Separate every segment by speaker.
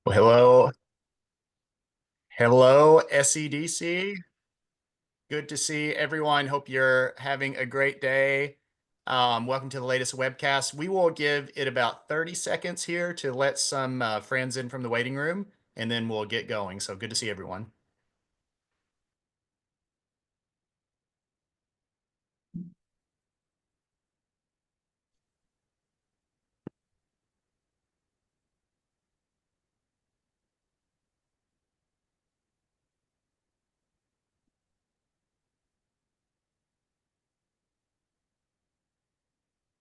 Speaker 1: Well, hello, SEDC. Good to see everyone. Hope you're having a great day. Welcome to the latest webcast. We will give it about 30 seconds here to let some friends in from the waiting room, and then we'll get going. So good to see everyone.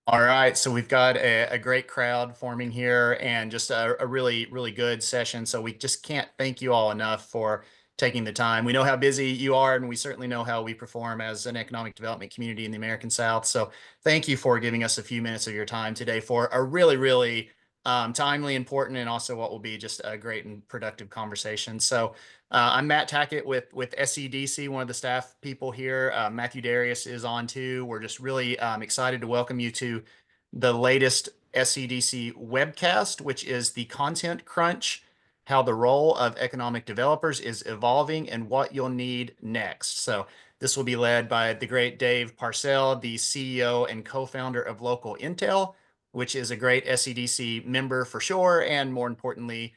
Speaker 1: All right, so we've got a great crowd forming here and just a really, really good session. So we just can't thank you all enough for taking the time. We know how busy you are, and we certainly know how we perform as an economic development community in the American South. So thank you for giving us a few minutes of your time today for a really, really timely, important, and also what will be just a great and productive conversation. So I'm Matt Tackett with SEDC, one of the staff people here. Matthew Darius is on too. We're just really excited to welcome you to the latest SEDC webcast, which is the content crunch, how the role of economic developers is evolving and what you'll need next. So this will be led by the great Dave Parsell, the CEO and co-founder of Local Intel, which is a great SEDC member for sure, and more importantly,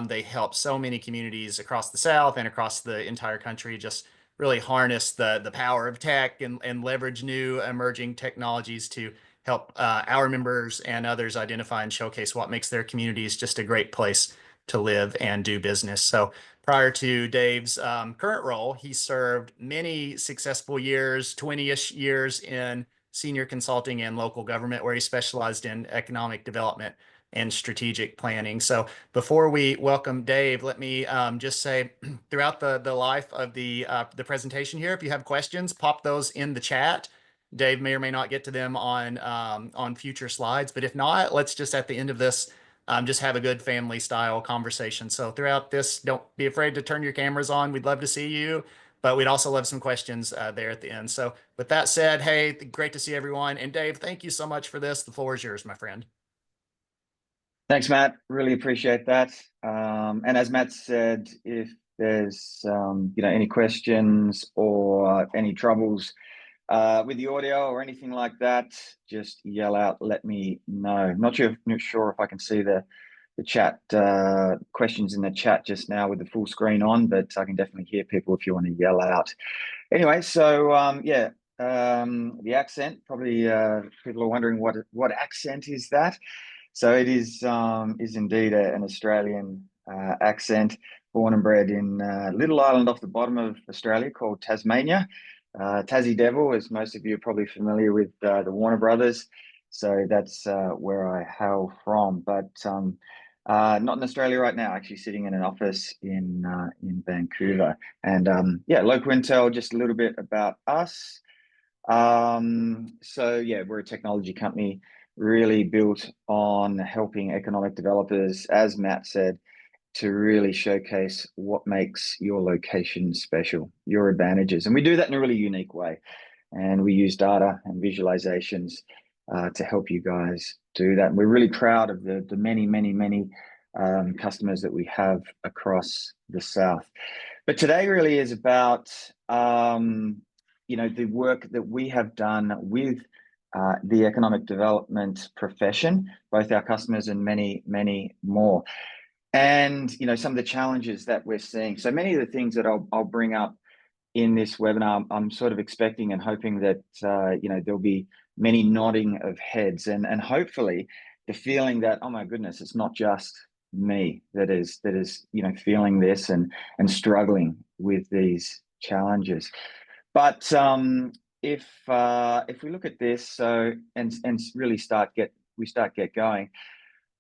Speaker 1: they help so many communities across the South and across the entire country just really harness the power of tech and leverage new emerging technologies to help our members and others identify and showcase what makes their communities just a great place to live and do business. So prior to Dave's current role, he served many successful years, 20-ish years in senior consulting and local government, where he specialized in economic development and strategic planning. So before we welcome Dave, let me just say throughout the life of the presentation here, if you have questions, pop those in the chat. Dave may or may not get to them on future slides, but if not, let's just at the end of this just have a good family style conversation. So throughout this, don't be afraid to turn your cameras on. We'd love to see you, but we'd also love some questions there at the end. So with that said, hey, great to see everyone. And Dave, thank you so much for this. The floor is yours, my friend.
Speaker 2: Thanks, Matt. Really appreciate that. And as Matt said, if there's any questions or any troubles with the audio or anything like that, just yell out. Let me know. Not sure if I can see the chat questions in the chat just now with the full screen on, but I can definitely hear people if you want to yell out. Anyway, so the accent. Probably people are wondering what accent is that. So it is indeed an Australian accent, born and bred in a little island off the bottom of Australia called Tasmania. Tassie Devil, as most of you are probably familiar with the Warner Brothers. So that's where I hail from. But not in Australia right now, actually sitting in an office in Vancouver. And Local Intel, just a little bit about us. We're a technology company really built on helping economic developers, as Matt said, to really showcase what makes your location special, your advantages. And we do that in a really unique way. And we use data and visualizations to help you guys do that. And we're really proud of the many, many, many customers that we have across the South. But today really is about the work that we have done with the economic development profession, both our customers and many, many more. And, some of the challenges that we're seeing. So many of the things that I'll bring up in this webinar, I'm sort of expecting and hoping that, there'll be many nodding of heads and hopefully the feeling that, oh my goodness, it's not just me that is, feeling this and struggling with these challenges. But if we look at this, so and really start get going,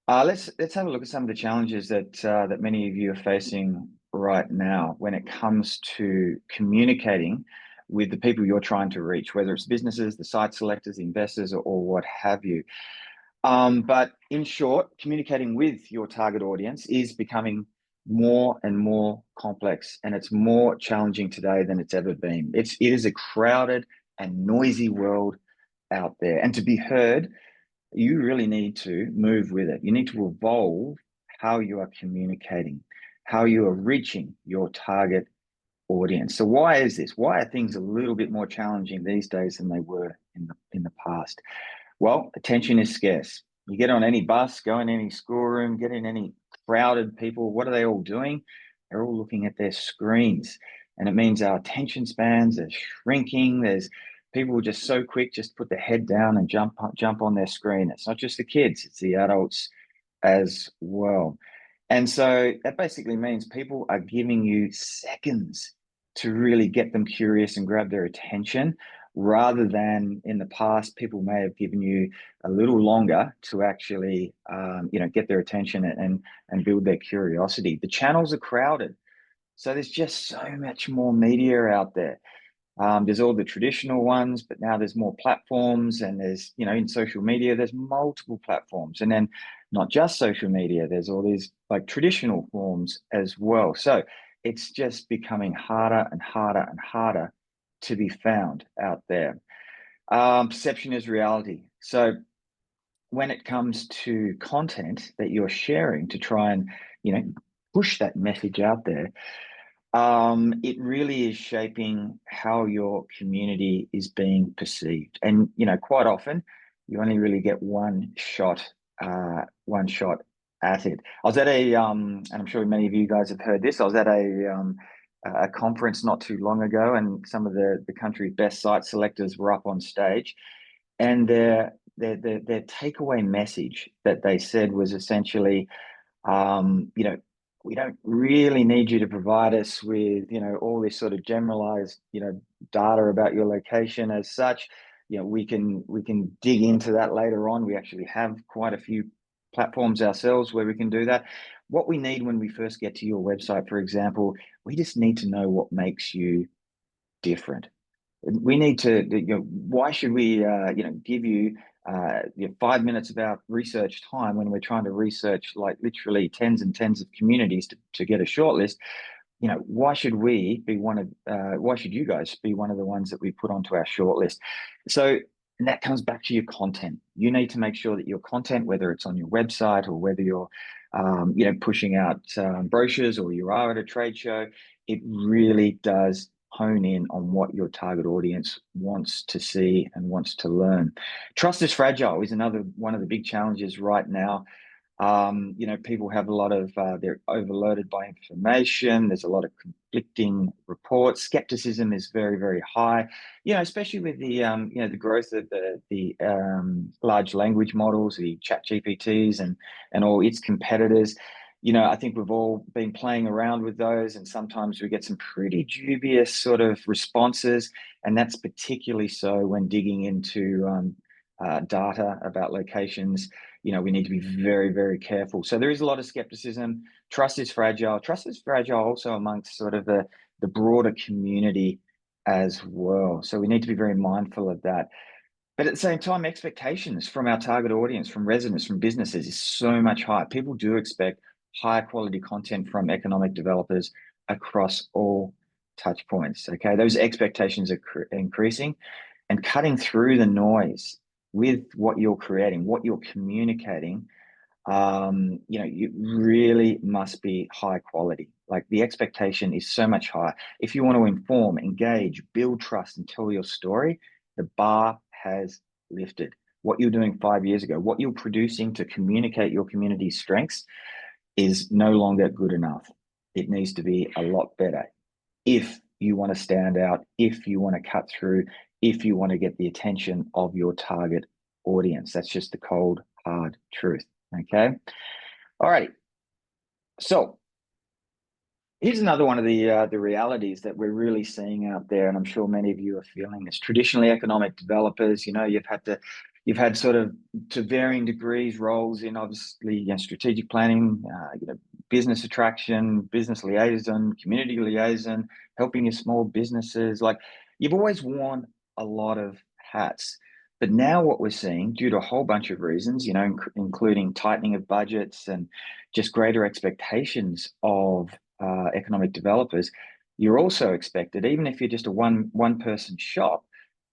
Speaker 2: let's have a look at some of the challenges that many of you are facing right now when it comes to communicating with the people you're trying to reach, whether it's businesses, the site selectors, the investors, or what have you. But in short, communicating with your target audience is becoming more and more complex, and it's more challenging today than it's ever been. It is a crowded and noisy world out there, and to be heard, you really need to move with it. You need to evolve how you are communicating, how you are reaching your target audience. So why is this? Why are things a little bit more challenging these days than they were in the past? Well, attention is scarce. You get on any bus, go in any schoolroom, get in any crowded people. What are they all doing? They're all looking at their screens. And it means our attention spans are shrinking. There's people just so quick, just put their head down and jump on their screen. It's not just the kids, it's the adults as well. And so that basically means people are giving you seconds to really get them curious and grab their attention, rather than in the past, people may have given you a little longer to actually, get their attention and build their curiosity. The channels are crowded. So there's just so much more media out there. There's all the traditional ones, but now there's more platforms, and there's, in social media, there's multiple platforms. And then not just social media, there's all these like traditional forms as well. So it's just becoming harder and harder and harder to be found out there. Perception is reality. So when it comes to content that you're sharing to try and, push that message out there, it really is shaping how your community is being perceived. And, quite often you only really get one shot at it. I was at and I'm sure many of you guys have heard this. I was at a conference not too long ago, and some of the country's best site selectors were up on stage, and their takeaway message that they said was essentially, we don't really need you to provide us with, all this sort of generalized, data about your location as such. We can dig into that later on. We actually have quite a few platforms ourselves where we can do that. What we need when we first get to your website, for example, we just need to know what makes you different. We need to, why should we, give you 5 minutes of our research time when we're trying to research like literally tens and tens of communities to get a shortlist? Why should we be why should you guys be one of the ones that we put onto our shortlist? So, and that comes back to your content. You need to make sure that your content, whether it's on your website or whether you're, pushing out brochures or you are at a trade show, it really does hone in on what your target audience wants to see and wants to learn. Trust is fragile is another one of the big challenges right now. People have a lot of, they're overloaded by information. There's a lot of conflicting reports. Skepticism is very, very high, especially with the, the growth of the large language models, the chat GPTs and all its competitors. I think we've all been playing around with those, and sometimes we get some pretty dubious sort of responses. And that's particularly so when digging into data about locations. We need to be very, very careful. So there is a lot of skepticism. Trust is fragile. Trust is fragile also amongst sort of the broader community as well. So we need to be very mindful of that. But at the same time, expectations from our target audience, from residents, from businesses is so much higher. People do expect higher quality content from economic developers across all touch points. Okay, those expectations are increasing, and cutting through the noise with what you're creating, what you're communicating, you really must be high quality. Like the expectation is so much higher. If you want to inform, engage, build trust, and tell your story, the bar has lifted. What you're doing 5 years ago, what you're producing to communicate your community's strengths is no longer good enough. It needs to be a lot better if you want to stand out, if you want to cut through, if you want to get the attention of your target audience. That's just the cold, hard truth. Okay. All right. So here's another one of the realities that we're really seeing out there, and I'm sure many of you are feeling this. Traditionally, economic developers, you've had sort of to varying degrees roles in obviously strategic planning, business attraction, business liaison, community liaison, helping your small businesses. Like you've always worn a lot of hats. But now what we're seeing, due to a whole bunch of reasons, including tightening of budgets and just greater expectations of economic developers, you're also expected, even if you're just a one person shop,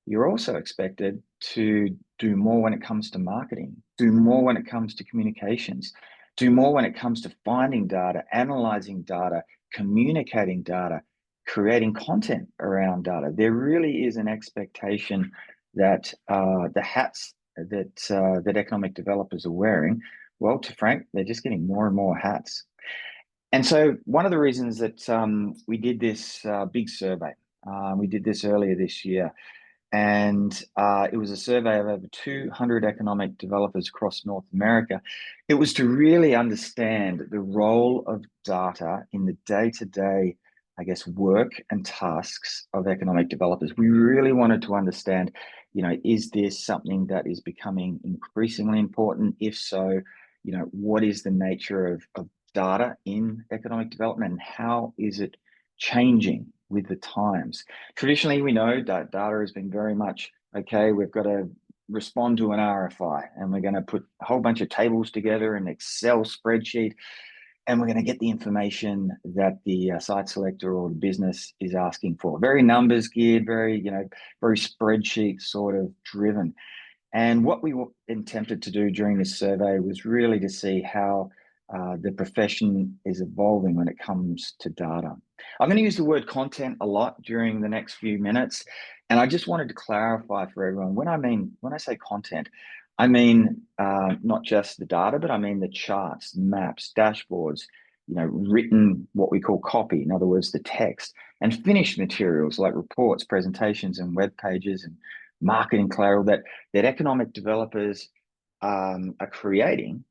Speaker 2: you're also expected to do more when it comes to marketing, do more when it comes to communications, do more when it comes to finding data, analyzing data, communicating data, creating content around data. There really is an expectation that the hats that economic developers are wearing, well, to Frank, they're just getting more and more hats. And so one of the reasons that we did this big survey, we did this earlier this year, and it was a survey of over 200 economic developers across North America. It was to really understand the role of data in the day-to-day, I guess, work and tasks of economic developers. We really wanted to understand, is this something that is becoming increasingly important? If so, what is the nature of data in economic development, and how is it changing with the times? Traditionally, we know that data has been very much, okay, we've got to respond to an RFI and we're going to put a whole bunch of tables together in an Excel spreadsheet, and we're going to get the information that the site selector or the business is asking for. Very numbers geared, very spreadsheet sort of driven. And what we were attempted to do during this survey was really to see how the profession is evolving when it comes to data. I'm going to use the word content a lot during the next few minutes, and I just wanted to clarify for everyone, when I say content, I mean not just the data, but I mean the charts, maps, dashboards, written, what we call copy, in other words, the text, and finished materials like reports, presentations, and web pages, and marketing collateral that economic developers are creating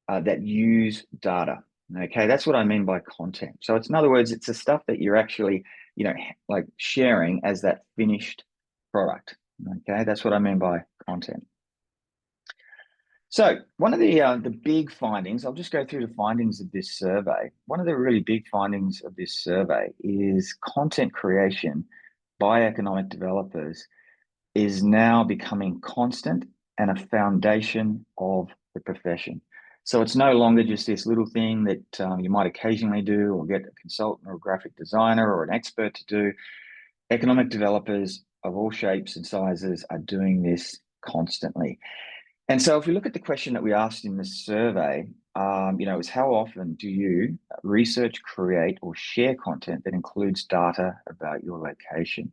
Speaker 2: that use data. Okay, that's what I mean by content. So it's, in other words, it's the stuff that you're actually, like sharing as that finished product. Okay, that's what I mean by content. So one of the big findings, I'll just go through the findings of this survey. One of the really big findings of this survey is content creation by economic developers is now becoming constant and a foundation of the profession. So it's no longer just this little thing that you might occasionally do or get a consultant or a graphic designer or an expert to do. Economic developers of all shapes and sizes are doing this constantly. And so if we look at the question that we asked in this survey, is how often do you research, create, or share content that includes data about your location?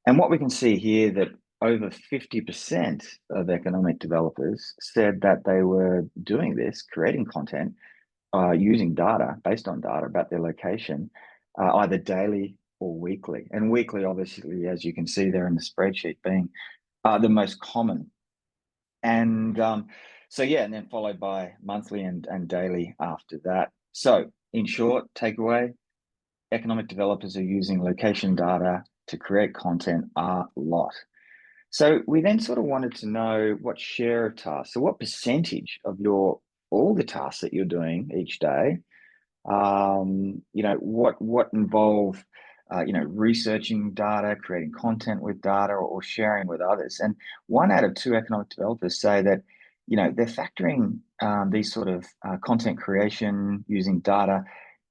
Speaker 2: And what we can see here that over 50% of economic developers said that they were doing this, creating content, using data, based on data about their location, either daily or weekly. And weekly, obviously, as you can see there in the spreadsheet, being the most common. And and then followed by monthly and daily after that. So in short, takeaway, economic developers are using location data to create content a lot. So we then sort of wanted to know what share of tasks, so what percentage of all the tasks that you're doing each day, what involve, researching data, creating content with data, or sharing with others. And 1 out of 2 economic developers say that, they're factoring these sort of content creation using data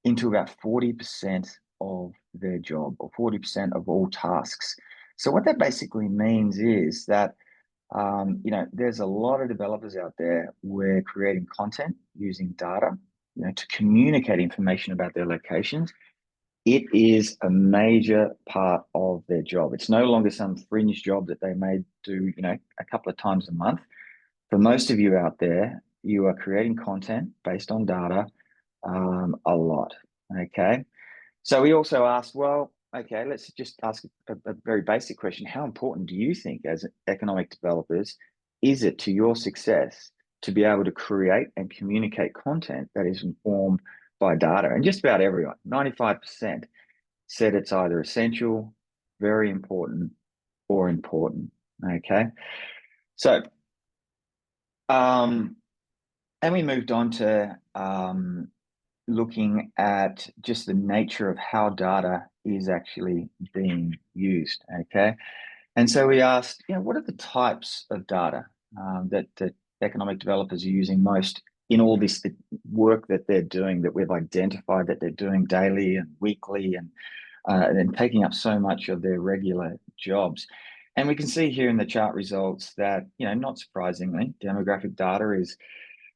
Speaker 2: into about 40% of their job, or 40% of all tasks. So what that basically means is that, there's a lot of developers out there where creating content using data, to communicate information about their locations, it is a major part of their job. It's no longer some fringe job that they may do, a couple of times a month. For most of you out there, you are creating content based on data a lot, okay? So we also asked, well, okay, let's just ask a very basic question. How important do you think, as economic developers, is it to your success to be able to create and communicate content that is informed by data? And just about everyone, 95%, said it's either essential, very important, or important, okay? So, and we moved on to looking at just the nature of how data is actually being used, okay? And so we asked, what are the types of data that economic developers are using most in all this work that they're doing, that we've identified that they're doing daily and weekly, and taking up so much of their regular jobs. And we can see here in the chart results that, not surprisingly, demographic data is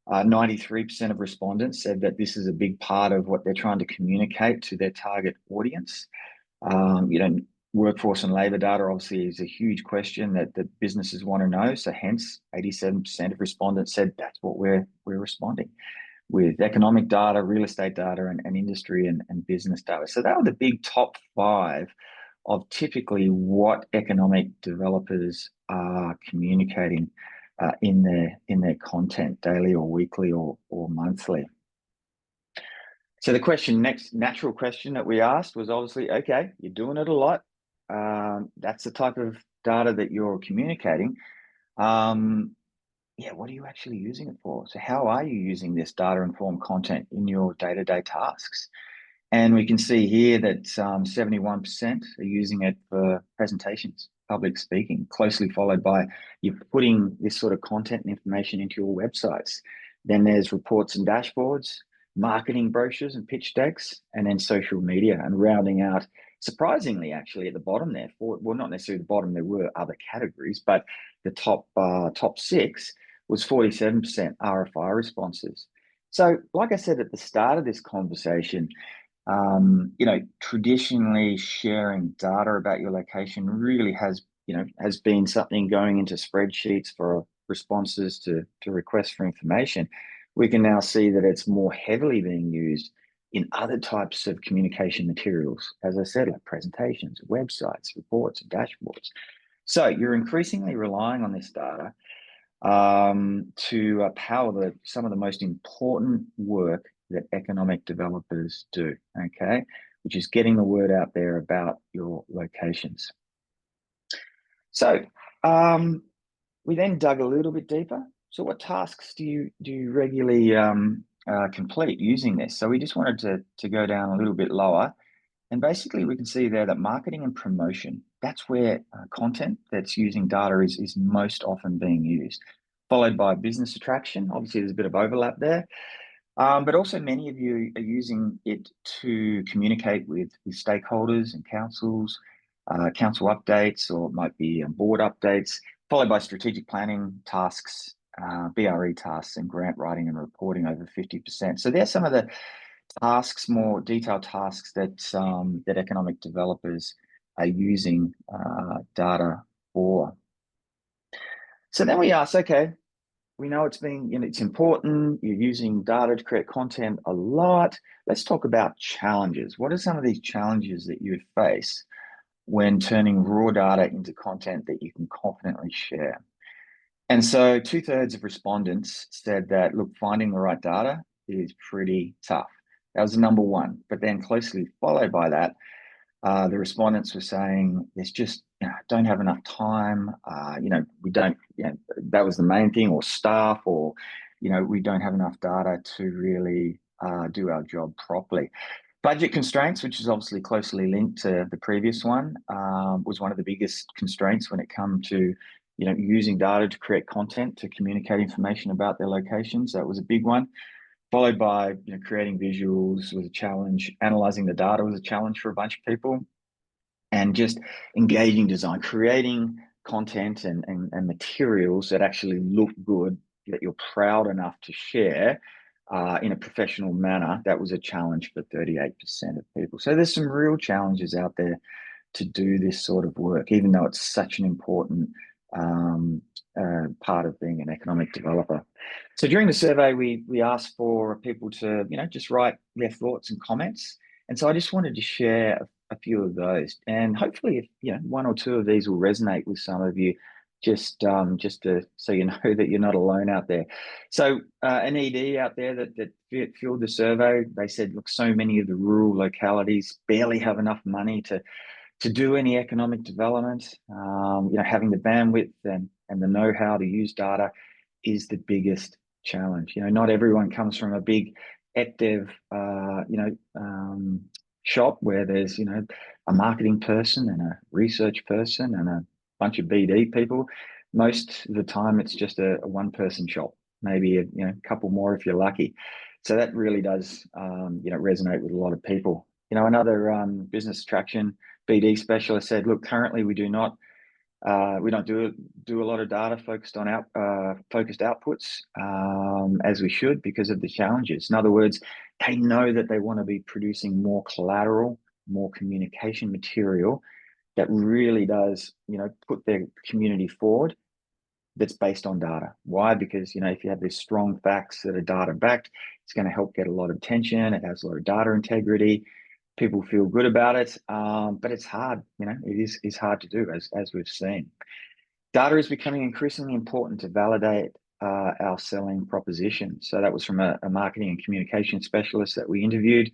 Speaker 2: 93% of respondents said that this is a big part of what they're trying to communicate to their target audience. Workforce and labor data obviously is a huge question that businesses want to know. So hence 87% of respondents said that's what we're responding with: economic data, real estate data, and industry and business data. So that were the big top 5 of typically what economic developers are communicating in their content, daily or weekly or monthly. So the next natural question that we asked was obviously, okay, you're doing it a lot. That's the type of data that you're communicating. Yeah, what are you actually using it for? So how are you using this data-informed content in your day-to-day tasks? And we can see here that 71% are using it for presentations, public speaking, closely followed by you putting this sort of content and information into your websites. Then there's reports and dashboards, marketing brochures and pitch decks, and then social media, and rounding out, surprisingly, actually, at the bottom there, well, not necessarily the bottom, there were other categories, but the top 6 was 47% RFI responses. So, like I said at the start of this conversation, traditionally sharing data about your location really has been something going into spreadsheets for responses to requests for information. We can now see that it's more heavily being used in other types of communication materials, as I said, like presentations, websites, reports, and dashboards. So you're increasingly relying on this data to power some of the most important work that economic developers do, okay, which is getting the word out there about your locations. So we then dug a little bit deeper. So what tasks do you regularly complete using this? So we just wanted to go down a little bit lower. And basically, we can see there that marketing and promotion, that's where content that's using data is most often being used, followed by business attraction. Obviously, there's a bit of overlap there. But also many of you are using it to communicate with stakeholders and councils, council updates, or it might be board updates, followed by strategic planning tasks, BRE tasks, and grant writing and reporting over 50%. So there's some of the tasks, more detailed tasks that economic developers are using data for. So then we ask, okay, we know it's important. You're using data to create content a lot. Let's talk about challenges. What are some of these challenges that you face when turning raw data into content that you can confidently share? And so 2/3 of respondents said that, look, finding the right data is pretty tough. That was number 1, but then closely followed by that, the respondents were saying there's just don't have enough time. We don't. That was the main thing, or staff, or we don't have enough data to really do our job properly. Budget constraints, which is obviously closely linked to the previous one, was one of the biggest constraints when it comes to using data to create content to communicate information about their locations. That was a big one. Followed by creating visuals was a challenge. Analyzing the data was a challenge for a bunch of people. And just engaging design, creating content and materials that actually look good, that you're proud enough to share in a professional manner. That was a challenge for 38% of people. So there's some real challenges out there to do this sort of work, even though it's such an important part of being an economic developer. So during the survey, we asked for people to, just write their thoughts and comments. And so I just wanted to share a few of those, and hopefully, if 1 or 2 of these will resonate with some of you, just to so you know that you're not alone out there. So an ED out there that filled the survey, they said, look, so many of the rural localities barely have enough money to do any economic development. Having the bandwidth and the know-how to use data is the biggest challenge. Not everyone comes from a big EdDev, shop where there's, a marketing person and a research person and a bunch of BD people. Most of the time, it's just a one-person shop, maybe a couple more if you're lucky. So that really does, resonate with a lot of people. Another business attraction BD specialist said, look, currently we do not We don't do a lot of data focused on focused outputs as we should because of the challenges. In other words, they know that they want to be producing more collateral, more communication material that really does, put their community forward. That's based on data. Why? Because if you have these strong facts that are data backed, it's going to help get a lot of attention. It has a lot of data integrity. People feel good about it, but it's hard. It is hard to do, as we've seen. Data is becoming increasingly important to validate our selling proposition. So that was from a marketing and communication specialist that we interviewed.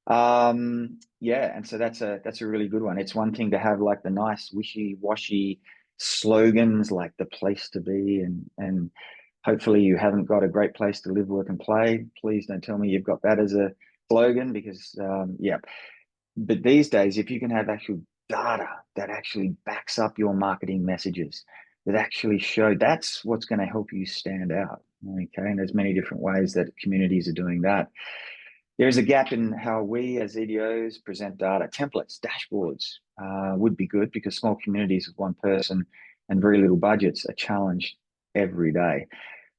Speaker 2: Yeah, and so that's a really good one. It's one thing to have like the nice wishy-washy slogans like the place to be, and hopefully you haven't got a great place to live, work, and play. Please don't tell me you've got that as a slogan, because yeah. But these days, if you can have actual data that actually backs up your marketing messages, that actually show, that's what's going to help you stand out. Okay, and there's many different ways that communities are doing that. There's a gap in how we as EDOs present data. Templates, dashboards would be good, because small communities with one person and very little budgets are challenged every day.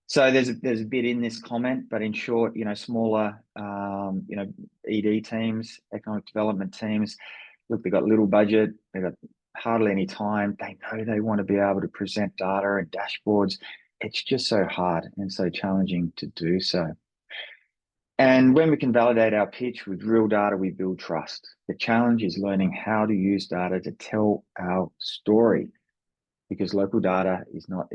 Speaker 2: So there's a bit in this comment, but in short, smaller, ED teams, economic development teams, look, they've got little budget, they've got hardly any time. They know they want to be able to present data and dashboards. It's just so hard and so challenging to do so. And when we can validate our pitch with real data, we build trust. The challenge is learning how to use data to tell our story, because local data is not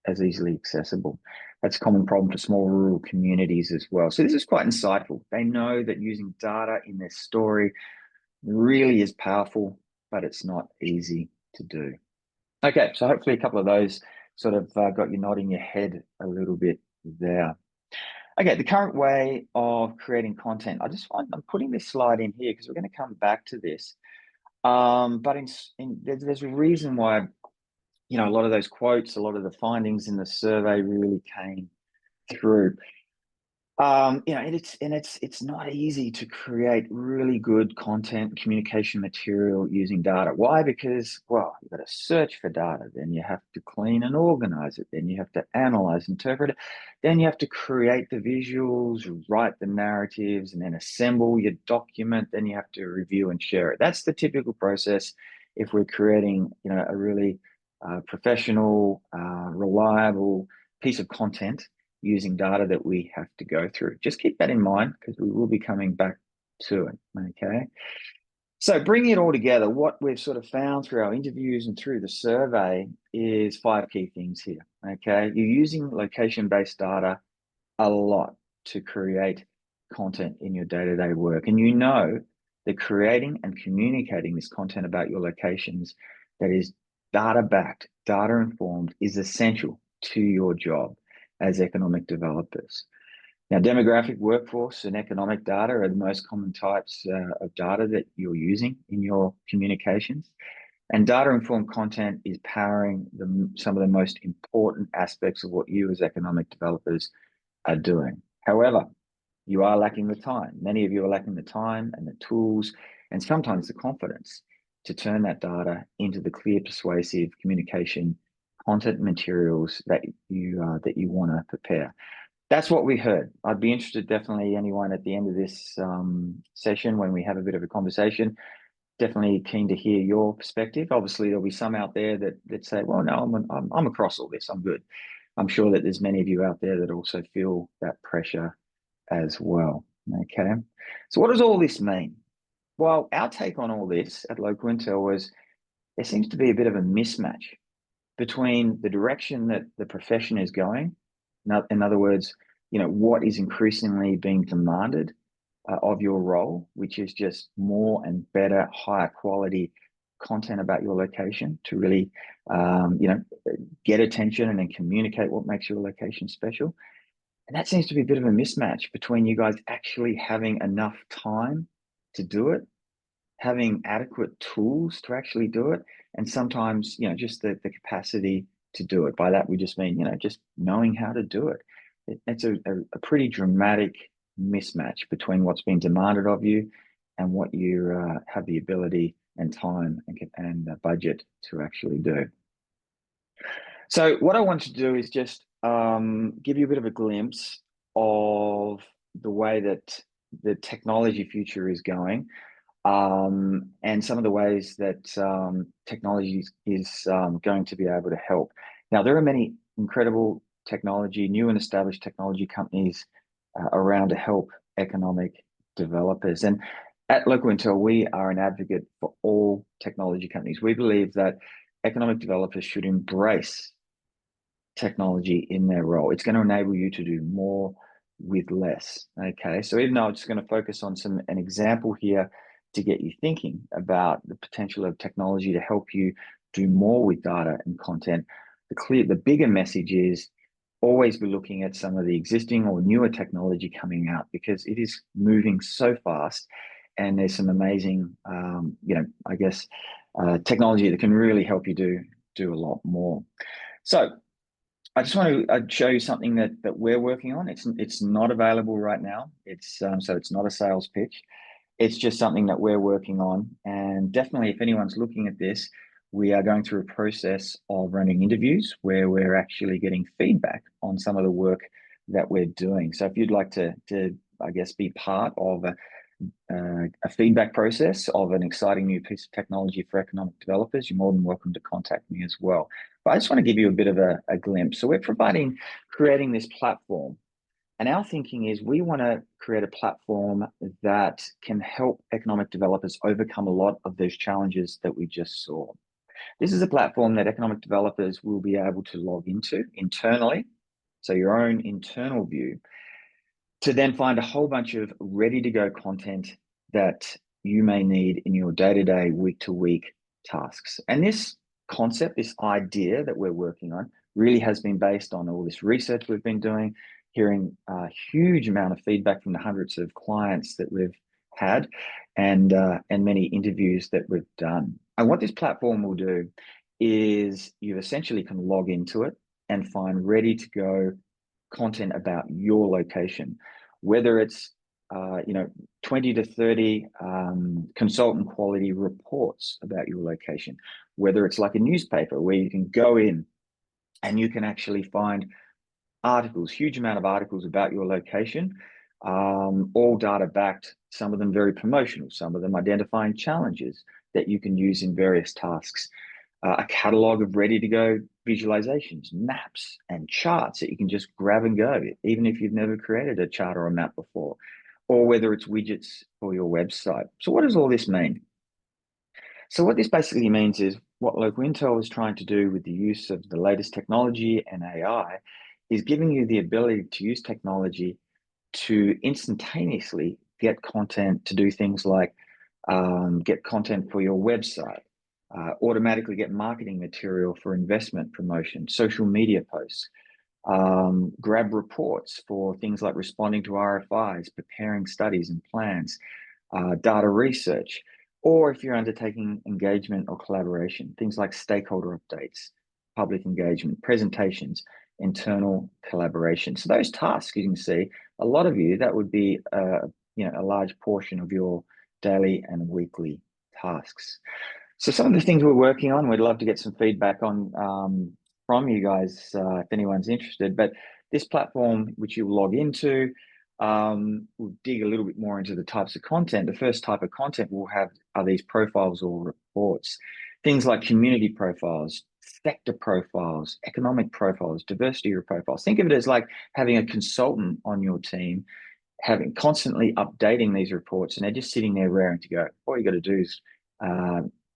Speaker 2: as easily accessible. That's a common problem for small rural communities as well. So this is quite insightful. They know that using data in their story really is powerful, but it's not easy to do. Okay, so hopefully a couple of those sort of got you nodding your head a little bit there. Okay, the current way of creating content. I'm putting this slide in here because we're going to come back to this. But there's a reason why, a lot of those quotes, a lot of the findings in the survey really came through. And it's not easy to create really good content communication material using data. Why? Because, well, you've got to search for data, then you have to clean and organize it, then you have to analyze, interpret it, then you have to create the visuals, write the narratives, and then assemble your document, then you have to review and share it. That's the typical process if we're creating, a really professional, reliable piece of content using data that we have to go through. Just keep that in mind, because we will be coming back to it, okay? So bringing it all together, what we've sort of found through our interviews and through the survey is 5 key things here, okay? You're using location-based data a lot to create content in your day-to-day work. And that creating and communicating this content about your locations that is data-backed, data-informed, is essential to your job as economic developers. Now, demographic, workforce, and economic data are the most common types of data that you're using in your communications. And data-informed content is powering some of the most important aspects of what you as economic developers are doing. However, you are lacking the time. Many of you are lacking the time and the tools, and sometimes the confidence to turn that data into the clear, persuasive communication content materials that you want to prepare. That's what we heard. I'd be interested, definitely, anyone at the end of this session, when we have a bit of a conversation, definitely keen to hear your perspective. Obviously, there'll be some out there that say, well, no, I'm across all this, I'm good. I'm sure that there's many of you out there that also feel that pressure as well, okay? So what does all this mean? Well, our take on all this at Local Intel was there seems to be a bit of a mismatch between the direction that the profession is going. In other words, what is increasingly being demanded of your role, which is just more and better, higher quality content about your location to really, get attention and then communicate what makes your location special. And that seems to be a bit of a mismatch between you guys actually having enough time to do it, having adequate tools to actually do it, and sometimes, just the capacity to do it. By that, we just mean, just knowing how to do it. It's a pretty dramatic mismatch between what's being demanded of you and what you have the ability and time and budget to actually do. So what I want to do is just give you a bit of a glimpse of the way that the technology future is going, and some of the ways that technology is going to be able to help. Now, there are many incredible technology, new and established technology companies around to help economic developers. And at Local Intel, we are an advocate for all technology companies. We believe that economic developers should embrace technology in their role. It's going to enable you to do more with less. Okay, so even though I'm just going to focus on an example here to get you thinking about the potential of technology to help you do more with data and content, the bigger message is always be looking at some of the existing or newer technology coming out, because it is moving so fast, and there's some amazing, I guess, technology that can really help you do a lot more. So I just want to show you something that we're working on. It's not available right now. So it's not a sales pitch. It's just something that we're working on. And definitely, if anyone's looking at this, we are going through a process of running interviews where we're actually getting feedback on some of the work that we're doing. So if you'd like to I guess, be part of a feedback process of an exciting new piece of technology for economic developers, you're more than welcome to contact me as well. But I just want to give you a bit of a glimpse. So we're creating this platform. And our thinking is we want to create a platform that can help economic developers overcome a lot of those challenges that we just saw. This is a platform that economic developers will be able to log into internally, so your own internal view, to then find a whole bunch of ready-to-go content that you may need in your day-to-day, week-to-week tasks. And this concept, this idea that we're working on, really has been based on all this research we've been doing, hearing a huge amount of feedback from the hundreds of clients that we've had, and many interviews that we've done. And what this platform will do is you essentially can log into it and find ready-to-go content about your location, whether it's 20 to 30 consultant quality reports about your location, whether it's like a newspaper where you can go in and you can actually find articles, huge amount of articles about your location, all data backed, some of them very promotional, some of them identifying challenges that you can use in various tasks. A catalog of ready to go visualizations, maps, and charts that you can just grab and go, even if you've never created a chart or a map before, or whether it's widgets for your website. So what does all this mean? So what this basically means is what Local Intel is trying to do with the use of the latest technology and AI is giving you the ability to use technology to instantaneously get content, to do things like get content for your website, automatically get marketing material for investment promotion, social media posts, grab reports for things like responding to RFIs, preparing studies and plans, data research, or if you're undertaking engagement or collaboration, things like stakeholder updates, public engagement, presentations, internal collaboration. So those tasks, you can see, a lot of you, that would be a large portion of your daily and weekly tasks. So some of the things we're working on, we'd love to get some feedback on from you guys if anyone's interested. But this platform, which you log into, we'll dig a little bit more into the types of content. The first type of content we'll have are these profiles or reports. Things like community profiles, sector profiles, economic profiles, diversity profiles. Think of it as like having a consultant on your team, constantly updating these reports, and they're just sitting there raring to go. All you got to do is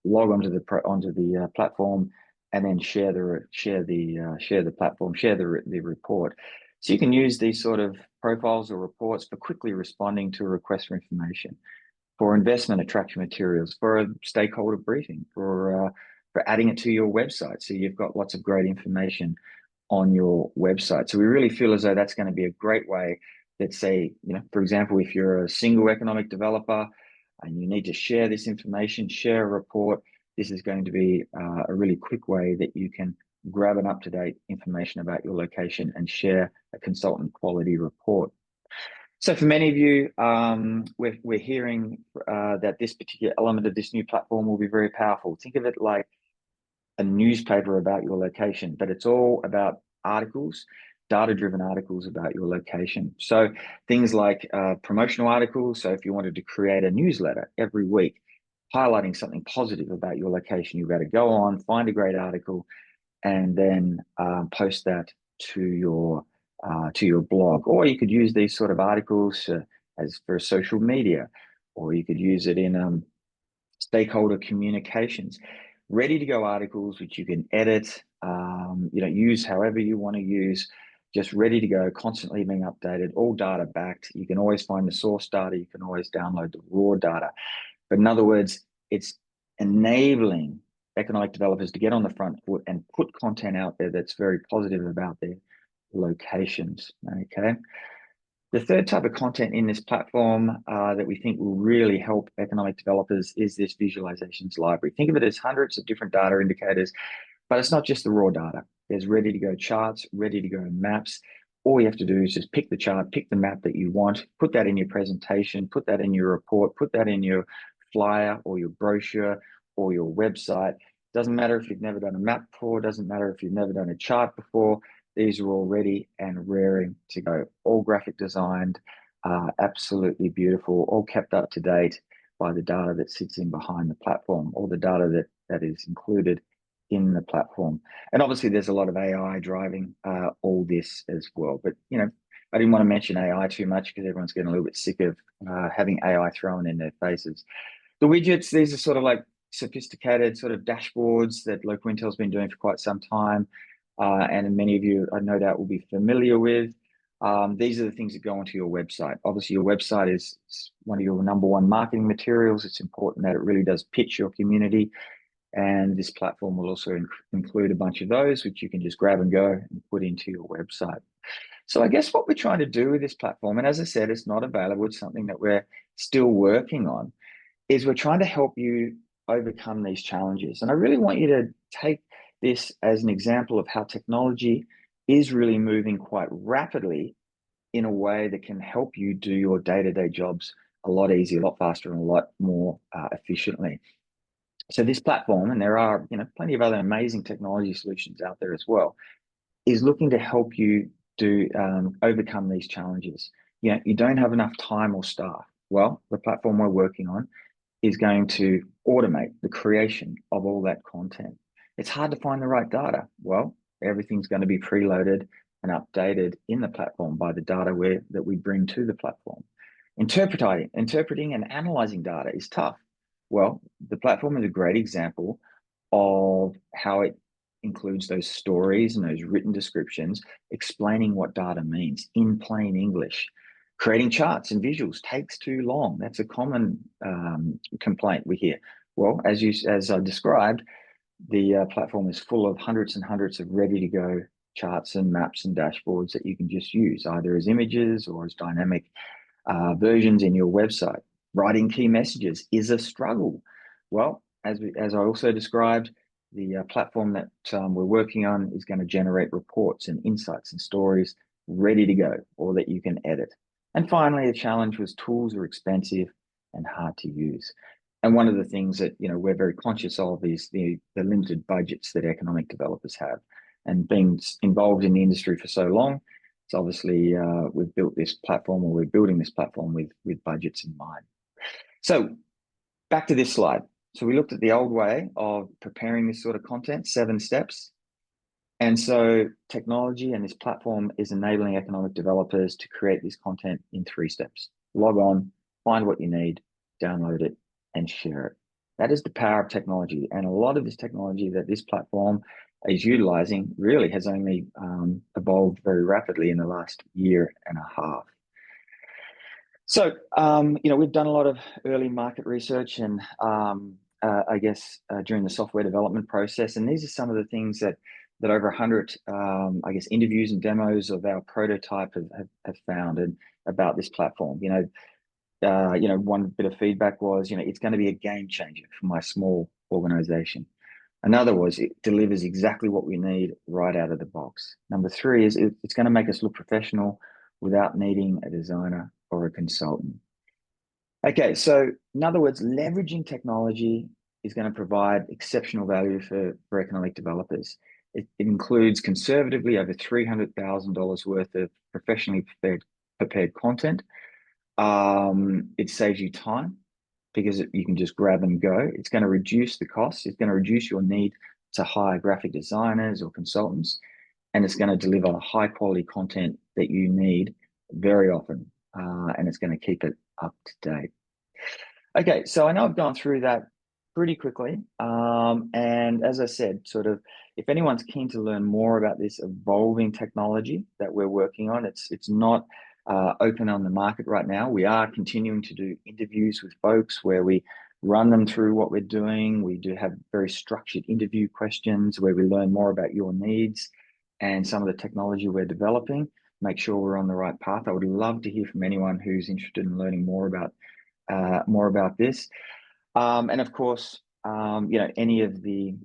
Speaker 2: log onto the platform, and then share the platform, share the report. So you can use these sort of profiles or reports for quickly responding to a request for information, for investment attraction materials, for a stakeholder briefing, for adding it to your website. So you've got lots of great information on your website. So we really feel as though that's going to be a great way. Let's say, for example, if you're a single economic developer and you need to share this information, share a report, this is going to be a really quick way that you can grab an up-to-date information about your location and share a consultant quality report. So for many of you, we're hearing that this particular element of this new platform will be very powerful. Think of it like a newspaper about your location, but it's all about articles, data-driven articles about your location. So things like promotional articles. So if you wanted to create a newsletter every week, highlighting something positive about your location, you better go on, find a great article, and then post that to your blog. Or you could use these sort of articles as for social media, or you could use it in stakeholder communications. Ready to go articles which you can edit, use however you want to use, just ready to go, constantly being updated, all data backed. You can always find the source data, you can always download the raw data. But in other words, it's enabling economic developers to get on the front foot and put content out there that's very positive about their locations. Okay. The third type of content in this platform that we think will really help economic developers is this visualizations library. Think of it as hundreds of different data indicators, but it's not just the raw data. There's ready to go charts, ready to go maps. All you have to do is just pick the chart, pick the map that you want, put that in your presentation, put that in your report, put that in your flyer or your brochure or your website. Doesn't matter if you've never done a map before, doesn't matter if you've never done a chart before. These are all ready and raring to go. All graphic designed, absolutely beautiful, all kept up to date by the data that sits in behind the platform, all the data that is included in the platform. And obviously there's a lot of AI driving all this as well. But, I didn't want to mention AI too much because everyone's getting a little bit sick of having AI thrown in their faces. The widgets, these are sort of like sophisticated sort of dashboards that Local Intel's been doing for quite some time. And many of you, I no doubt, will be familiar with. These are the things that go onto your website. Obviously, your website is one of your number one marketing materials. It's important that it really does pitch your community. And this platform will also include a bunch of those, which you can just grab and go and put into your website. So I guess what we're trying to do with this platform, and as I said, it's not available, it's something that we're still working on, is we're trying to help you overcome these challenges. And I really want you to take this as an example of how technology is really moving quite rapidly in a way that can help you do your day-to-day jobs a lot easier, a lot faster, and a lot more efficiently. So this platform, and there are plenty of other amazing technology solutions out there as well, is looking to help you do overcome these challenges. You don't have enough time or staff. Well, the platform we're working on is going to automate the creation of all that content. It's hard to find the right data. Well, everything's going to be preloaded and updated in the platform by the data that we bring to the platform. Interpreting and analyzing data is tough. Well, the platform is a great example of how it includes those stories and those written descriptions explaining what data means in plain English. Creating charts and visuals takes too long. That's a common complaint we hear. Well, as I described, the platform is full of hundreds and hundreds of ready-to-go charts and maps and dashboards that you can just use either as images or as dynamic versions in your website. Writing key messages is a struggle. Well, as I also described, the platform that we're working on is going to generate reports and insights and stories ready to go or that you can edit. And finally, the challenge was tools are expensive and hard to use. And one of the things that we're very conscious of is the limited budgets that economic developers have. And being involved in the industry for so long, it's obviously we've built this platform, or we're building this platform with budgets in mind. So back to this slide. So we looked at the old way of preparing this sort of content, 7 steps. And so technology and this platform is enabling economic developers to create this content in 3 steps. Log on, find what you need, download it, and share it. That is the power of technology. And a lot of this technology that this platform is utilizing really has only evolved very rapidly in the last year and a half. So, we've done a lot of early market research and I guess during the software development process. And these are some of the things that over 100, interviews and demos of our prototype have found and about this platform. One bit of feedback was, it's going to be a game changer for my small organization. Another was it delivers exactly what we need right out of the box. Number 3 is it's going to make us look professional without needing a designer or a consultant. Okay, so in other words, leveraging technology is going to provide exceptional value for economic developers. It includes conservatively over $300,000 worth of professionally prepared content. It saves you time because you can just grab and go. It's going to reduce the costs. It's going to reduce your need to hire graphic designers or consultants, and it's going to deliver high quality content that you need very often, and it's going to keep it up to date. Okay, so I know I've gone through that pretty quickly. And as I said, sort of, if anyone's keen to learn more about this evolving technology that we're working on, it's not open on the market right now. We are continuing to do interviews with folks where we run them through what we're doing. We do have very structured interview questions where we learn more about your needs and some of the technology we're developing, make sure we're on the right path. I would love to hear from anyone who's interested in learning more about this. And of course, any of the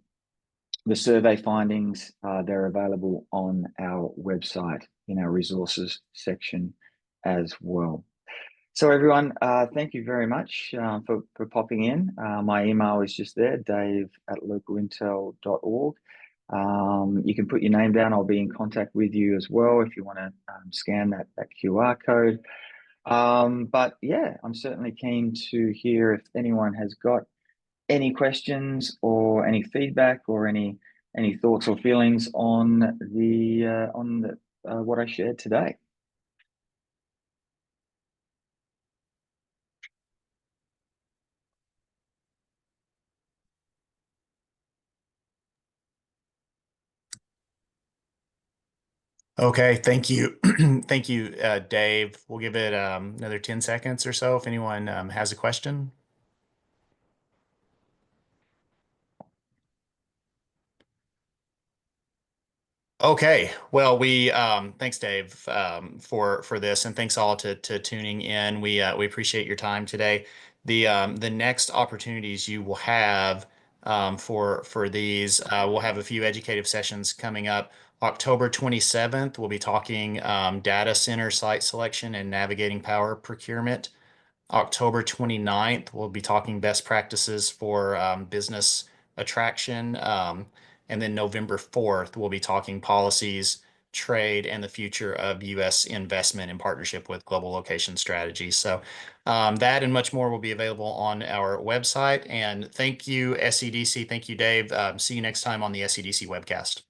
Speaker 2: survey findings, they're available on our website in our resources section as well. So everyone, thank you very much for popping in. My email is just there, dave@localintel.org. You can put your name down. I'll be in contact with you as well if you want to scan that QR code. But yeah, I'm certainly keen to hear if anyone has got any questions or any feedback or any thoughts or feelings on the what I shared today.
Speaker 1: Okay, thank you. Thank you, Dave. We'll give it another 10 seconds or so if anyone has a question. Okay, well, we thanks, Dave, for this, and thanks all to tuning in. We appreciate your time today. The next opportunities you will have for these, we'll have a few educative sessions coming up. October 27th, we'll be talking data center site selection and navigating power procurement. October 29th, we'll be talking best practices for business attraction. And then November 4th, we'll be talking policies, trade, and the future of U.S. investment in partnership with global location strategies. So that and much more will be available on our website. And thank you, SEDC. Thank you, Dave. See you next time on the SEDC webcast.